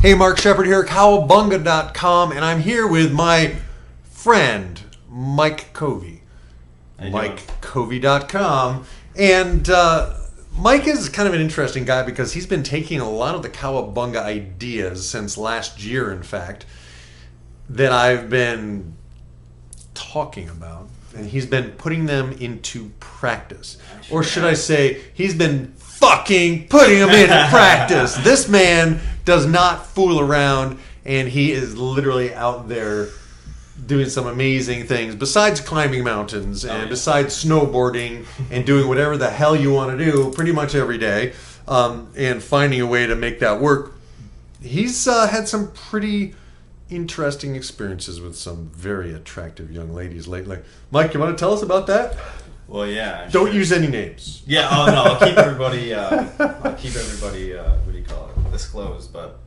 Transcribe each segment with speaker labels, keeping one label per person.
Speaker 1: Hey, Mark Shepard here, Cowabungah.com, and I'm here with my friend, Mike Covey. MikeCovey.com. And Mike is kind of an interesting guy because he's been taking a lot of the Cowabungah ideas since last year, in fact, that I've been talking about, and he's been putting them into practice. Or should I say, he's been fucking putting them into practice. This man does not fool around, and he is literally out there doing some amazing things besides climbing mountains and besides snowboarding and doing whatever the hell you want to do pretty much every day, and finding a way to make that work. He's had some pretty interesting experiences with some very attractive young ladies lately. Mike, you want to tell us about that?
Speaker 2: Well, yeah.
Speaker 1: Don't use any names.
Speaker 2: Yeah. Oh no. I'll keep everybody. What do you call it? Disclosed. But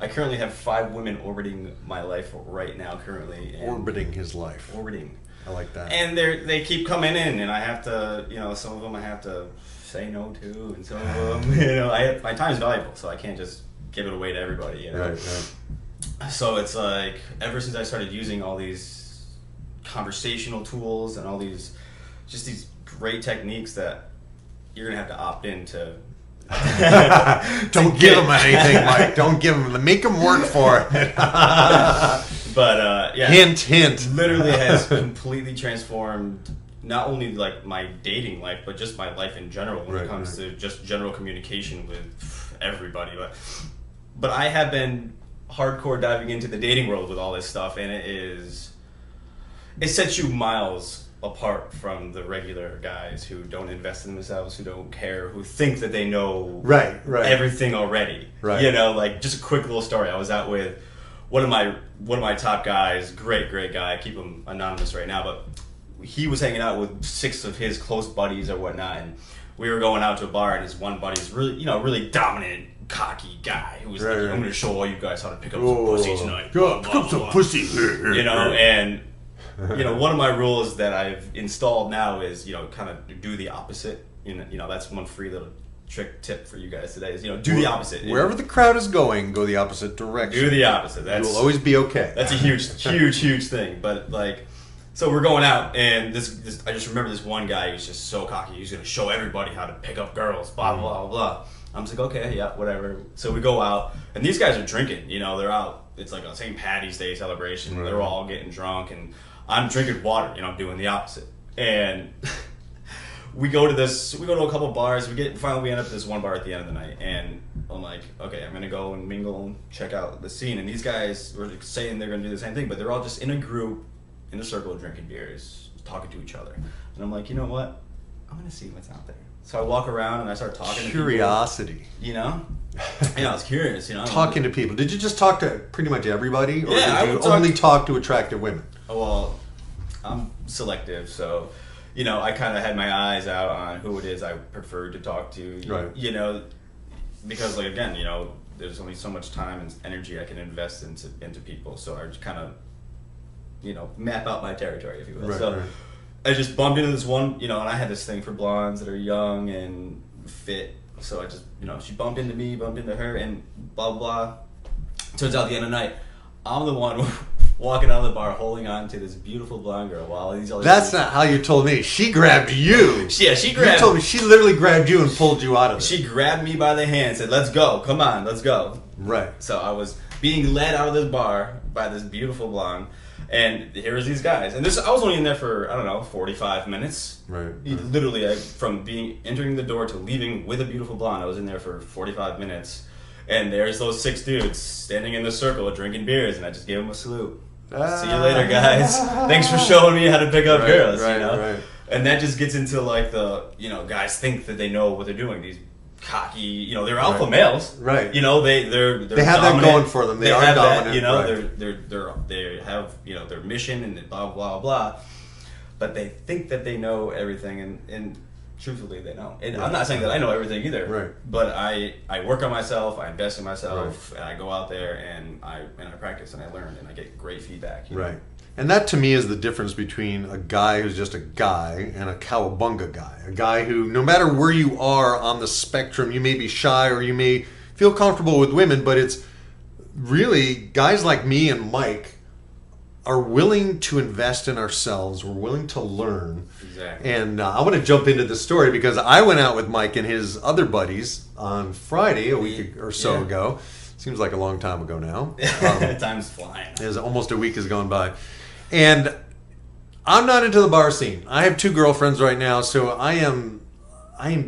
Speaker 2: I currently have 5 women orbiting my life right now. Currently.
Speaker 1: Orbiting his life.
Speaker 2: Orbiting.
Speaker 1: I like that.
Speaker 2: And they keep coming in, and I have to. Some of them I have to say no to, and some of them, my time is valuable, so I can't just give it away to everybody.
Speaker 1: Right.
Speaker 2: So it's like ever since I started using all these conversational tools and all these great techniques that you're gonna have to opt into.
Speaker 1: Don't give them anything, Mike. Don't give them. Make them work for it.
Speaker 2: But yeah,
Speaker 1: hint.
Speaker 2: Literally has completely transformed not only like my dating life, but just my life in general when it comes to just general communication with everybody. But I have been hardcore diving into the dating world with all this stuff, and it sets you miles apart from the regular guys who don't invest in themselves, who don't care, who think that they know everything already. Right. Like just a quick little story. I was out with one of my top guys, great guy. I keep him anonymous right now, but he was hanging out with 6 of his close buddies or whatnot, and we were going out to a bar, and his one buddy's really dominant, cocky guy who was like, I'm going to show all you guys how to pick up some pussy tonight.
Speaker 1: Pick up some pussy.
Speaker 2: And one of my rules that I've installed now is, kind of do the opposite. That's one free little trick tip for you guys today is, do the opposite.
Speaker 1: Wherever the crowd is going, go the opposite direction.
Speaker 2: Do the opposite.
Speaker 1: You will always be okay.
Speaker 2: That's a huge thing. But so we're going out, and this I just remember this one guy who's just so cocky. He's going to show everybody how to pick up girls, blah, blah, blah. I'm just like, okay, yeah, whatever. So we go out, and these guys are drinking. They're out. It's like a St. Patty's Day celebration. Right. They're all getting drunk, and I'm drinking water. I'm doing the opposite. And we go to a couple bars. Finally we end up at this one bar at the end of the night, and I'm like, okay, I'm gonna go and mingle and check out the scene. And these guys were saying they're gonna do the same thing, but they're all just in a group, in a circle, drinking beers, talking to each other. And I'm like, you know what? I'm gonna see what's out there. So I walk around and I start talking.
Speaker 1: Curiosity.
Speaker 2: To people. I was curious.
Speaker 1: Talking to people. Did you just talk to pretty much everybody, or
Speaker 2: did
Speaker 1: you only talk to attractive women?
Speaker 2: Well, I'm selective, so I kind of had my eyes out on who it is I preferred to talk to.
Speaker 1: Right.
Speaker 2: Because again, there's only so much time and energy I can invest into people, so I just kind of map out my territory, if you will. Right. I just bumped into this one, and I had this thing for blondes that are young and fit. So I just, she bumped into me, bumped into her, and blah, blah. Turns out at the end of the night, I'm the one walking out of the bar holding on to this beautiful blonde girl while these other
Speaker 1: That's not how you told me. She grabbed you.
Speaker 2: Yeah, she grabbed...
Speaker 1: You told me she literally grabbed you and pulled you out of it.
Speaker 2: She grabbed me by the hand and said, let's go. Come on, let's go.
Speaker 1: Right.
Speaker 2: So I was being led out of this bar by this beautiful blonde. And here was these guys, and I was only in there for 45 minutes.
Speaker 1: Right.
Speaker 2: Literally, from entering the door to leaving with a beautiful blonde, I was in there for 45 minutes. And there's those 6 dudes standing in the circle drinking beers, and I just gave them a salute. See you later, guys. Thanks for showing me how to pick up girls.
Speaker 1: Right.
Speaker 2: And that just gets into like the guys think that they know what they're doing. These cocky, they're alpha males,
Speaker 1: right?
Speaker 2: They
Speaker 1: have that going for them. They are
Speaker 2: have
Speaker 1: dominant.
Speaker 2: That, they have their mission and blah blah blah, but they think that they know everything, and truthfully they don't. And I'm not saying that I know everything either,
Speaker 1: right?
Speaker 2: But I work on myself, I invest in myself, and I go out there and I practice and I learn and I get great feedback.
Speaker 1: Right. And that to me is the difference between a guy who's just a guy and a Cowabungah guy. A guy who, no matter where you are on the spectrum, you may be shy or you may feel comfortable with women, but it's really, guys like me and Mike are willing to invest in ourselves. We're willing to learn.
Speaker 2: Exactly.
Speaker 1: And I want to jump into the story because I went out with Mike and his other buddies on Friday, a week or so ago. Seems like a long time ago now.
Speaker 2: Time's flying.
Speaker 1: As almost a week has gone by. And I'm not into the bar scene. I have 2 girlfriends right now, so I am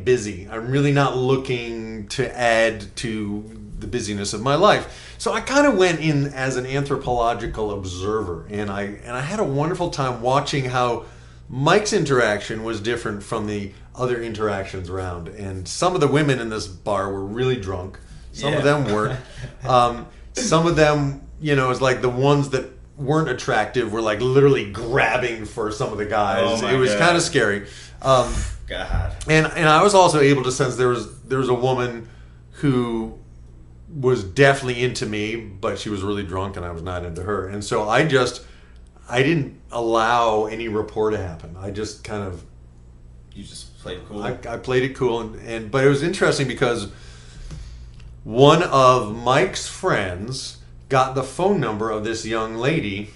Speaker 1: busy. I'm really not looking to add to the busyness of my life. So I kind of went in as an anthropological observer, and I had a wonderful time watching how Mike's interaction was different from the other interactions around. And some of the women in this bar were really drunk. Some of them weren't. Some of them, it was like the ones that weren't attractive were like literally grabbing for some of the guys. It was kind of scary.
Speaker 2: God.
Speaker 1: And I was also able to sense there was a woman who was definitely into me, but she was really drunk and I was not into her. And so I didn't allow any rapport to happen. I just kind of...
Speaker 2: You just played it cool?
Speaker 1: I played it cool. But it was interesting because one of Mike's friends got the phone number of this young lady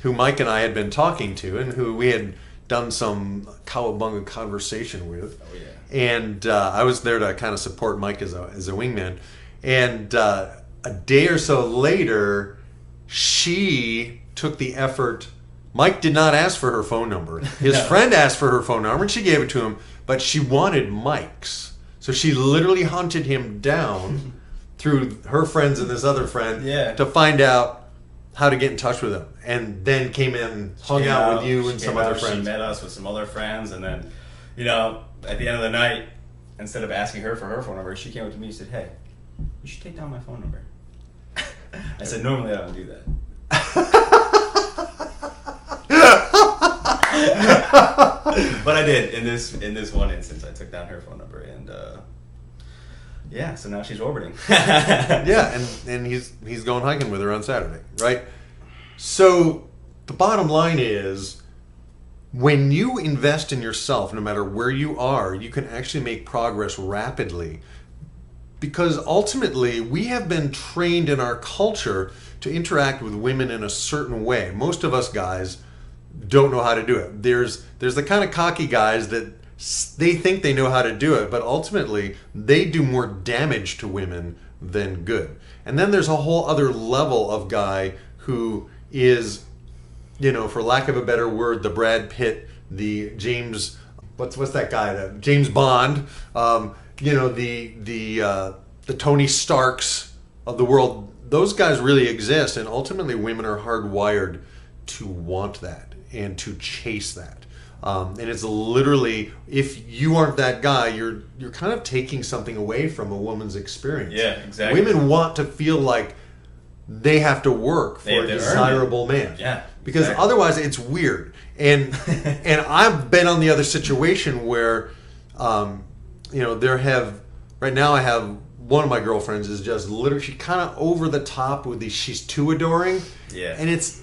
Speaker 1: who Mike and I had been talking to and who we had done some Cowabungah conversation with.
Speaker 2: Oh, yeah.
Speaker 1: And I was there to kind of support Mike as a wingman. And a day or so later, she took the effort. Mike did not ask for her phone number. His friend asked for her phone number, and she gave it to him. But she wanted Mike's. So she literally hunted him down through her friends and this other friend to find out how to get in touch with him. And then came in, hung out with you and some other friends.
Speaker 2: She met us with some other friends. And then, at the end of the night, instead of asking her for her phone number, she came up to me and said, "Hey, you should take down my phone number." I said, "Normally I don't do that." But I did in this one instance. I took down her phone number, and so now she's orbiting.
Speaker 1: and he's going hiking with her on Saturday, right? So the bottom line is, when you invest in yourself, no matter where you are, you can actually make progress rapidly. Because ultimately, we have been trained in our culture to interact with women in a certain way. Most of us guys don't know how to do it. There's the kind of cocky guys that they think they know how to do it, but ultimately, they do more damage to women than good. And then there's a whole other level of guy who is, for lack of a better word, the Brad Pitt, the James, what's that guy? James Bond. The Tony Starks of the world. Those guys really exist, and ultimately women are hardwired to want that and to chase that. And it's literally, if you aren't that guy, you're kind of taking something away from a woman's experience.
Speaker 2: Yeah, exactly.
Speaker 1: Women want to feel like they have to work for a desirable man.
Speaker 2: Yeah,
Speaker 1: because otherwise it's weird. And I've been on the other situation where, right now I have one of my girlfriends is just literally, she kind of over the top with these, she's too adoring.
Speaker 2: Yeah.
Speaker 1: And it's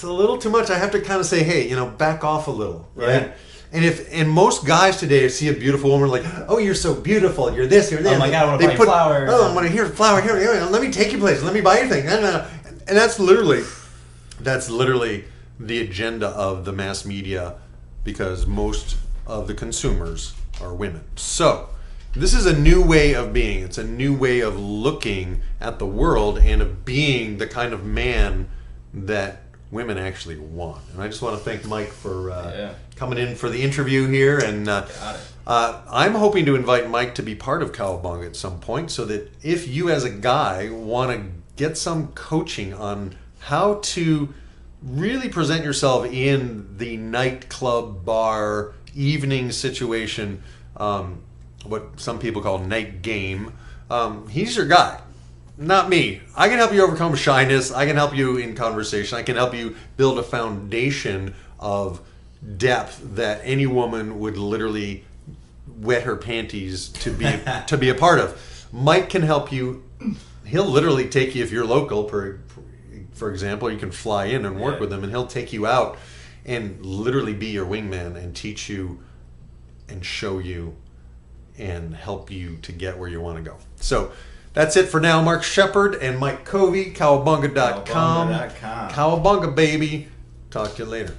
Speaker 1: a little too much. I have to kind of say, hey, back off a little, right? Yeah. And most guys today see a beautiful woman like, oh, you're so beautiful, you're this, you're that.
Speaker 2: Oh my God, I want to buy flowers.
Speaker 1: Oh, I want to hear flower here. Let me take you places. Let me buy you things. And that's literally the agenda of the mass media, because most of the consumers are women. So this is a new way of being. It's a new way of looking at the world and of being the kind of man that women actually want. And I just want to thank Mike for coming in for the interview here. And I'm hoping to invite Mike to be part of Cowabungah at some point, so that if you as a guy want to get some coaching on how to really present yourself in the nightclub, bar, evening situation, what some people call night game, he's your guy. Not me. I can help you overcome shyness. I can help you in conversation. I can help you build a foundation of depth that any woman would literally wet her panties to be a part of. Mike can help you. He'll literally take you, if you're local, for example, you can fly in and work with him, and he'll take you out and literally be your wingman and teach you and show you and help you to get where you want to go. So That's it for now. Mark Shepard and Mike Covey, Cowabungah.com.
Speaker 2: Cowabungah.com.
Speaker 1: Cowabungah, baby. Talk to you later.